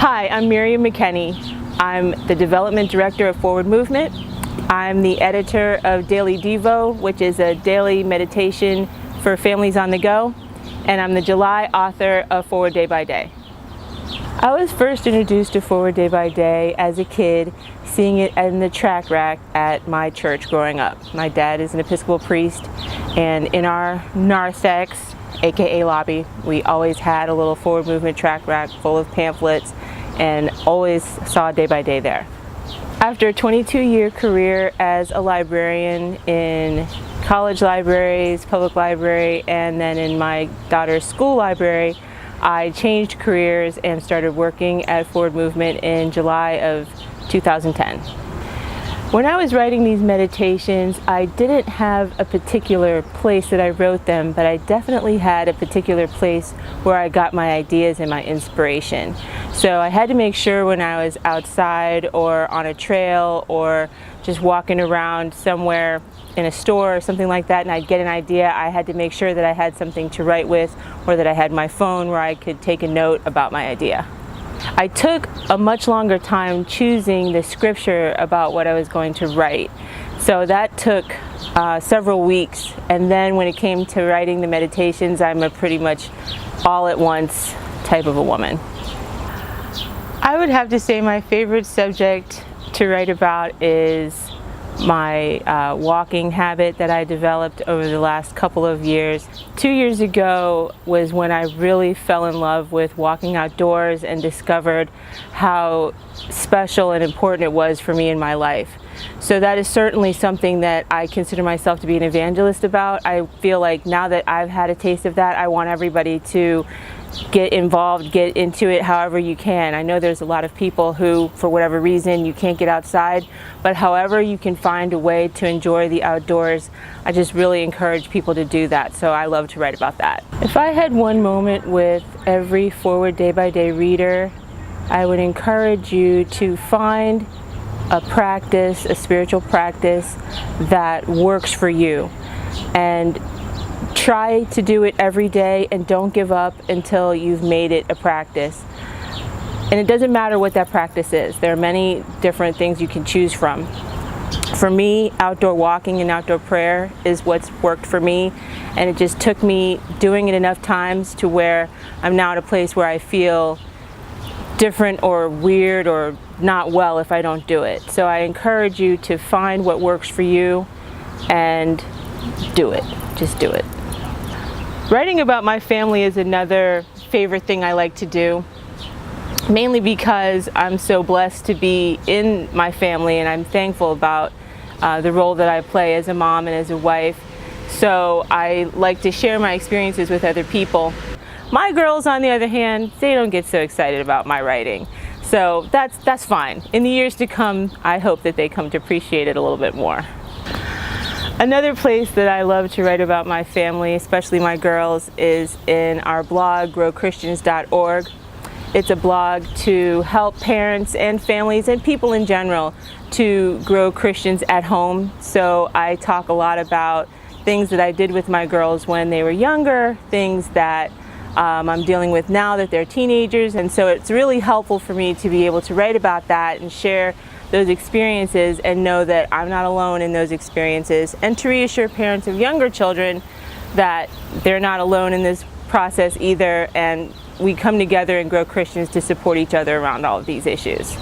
Hi, I'm Miriam McKenney. I'm the Development Director of Forward Movement. I'm the editor of Daily Devo, which is a daily meditation for families on the go. And I'm the July author of Forward Day by Day. I was first introduced to Forward Day by Day as a kid, seeing it in the tract rack at my church growing up. My dad is an Episcopal priest, and in our narthex, aka lobby, we always had a little Forward Movement tract rack full of pamphlets and always saw Day by Day there. After a 22-year career as a librarian in college libraries, public library, and then in my daughter's school library, I changed careers and started working at Forward Movement in July of 2010. When I was writing these meditations, I didn't have a particular place that I wrote them, but I definitely had a particular place where I got my ideas and my inspiration. So I had to make sure when I was outside or on a trail or just walking around somewhere in a store or something like that and I'd get an idea, I had to make sure that I had something to write with or that I had my phone where I could take a note about my idea. I took a much longer time choosing the scripture about what I was going to write. So that took several weeks, and then when it came to writing the meditations, I'm a pretty much all at once type of a woman. I would have to say my favorite subject to write about is my walking habit that I developed over the last couple of years. 2 years ago was when I really fell in love with walking outdoors and discovered how special and important it was for me in my life. So that is certainly something that I consider myself to be an evangelist about. I feel like now that I've had a taste of that, I want everybody to get involved, get into it however you can. I know there's a lot of people who, for whatever reason, you can't get outside, but however you can find a way to enjoy the outdoors, I just really encourage people to do that. So I love to write about that. If I had one moment with every Forward Day by Day reader, I would encourage you to find a practice, a spiritual practice that works for you, and try to do it every day and don't give up until you've made it a practice. And it doesn't matter what that practice is. There are many different things you can choose from. For me, outdoor walking and outdoor prayer is what's worked for me, and it just took me doing it enough times to where I'm now at a place where I feel different or weird or not well if I don't do it. So I encourage you to find what works for you and do it. Just do it. Writing about my family is another favorite thing I like to do, mainly because I'm so blessed to be in my family and I'm thankful about the role that I play as a mom and as a wife. So I like to share my experiences with other people. My girls, on the other hand, they don't get so excited about my writing. So that's fine. In the years to come, I hope that they come to appreciate it a little bit more. Another place that I love to write about my family, especially my girls, is in our blog, growchristians.org. It's a blog to help parents and families and people in general to grow Christians at home. So I talk a lot about things that I did with my girls when they were younger, things that I'm dealing with now that they're teenagers, and so it's really helpful for me to be able to write about that and share those experiences and know that I'm not alone in those experiences, and to reassure parents of younger children that they're not alone in this process either, and we come together and grow Christians to support each other around all of these issues.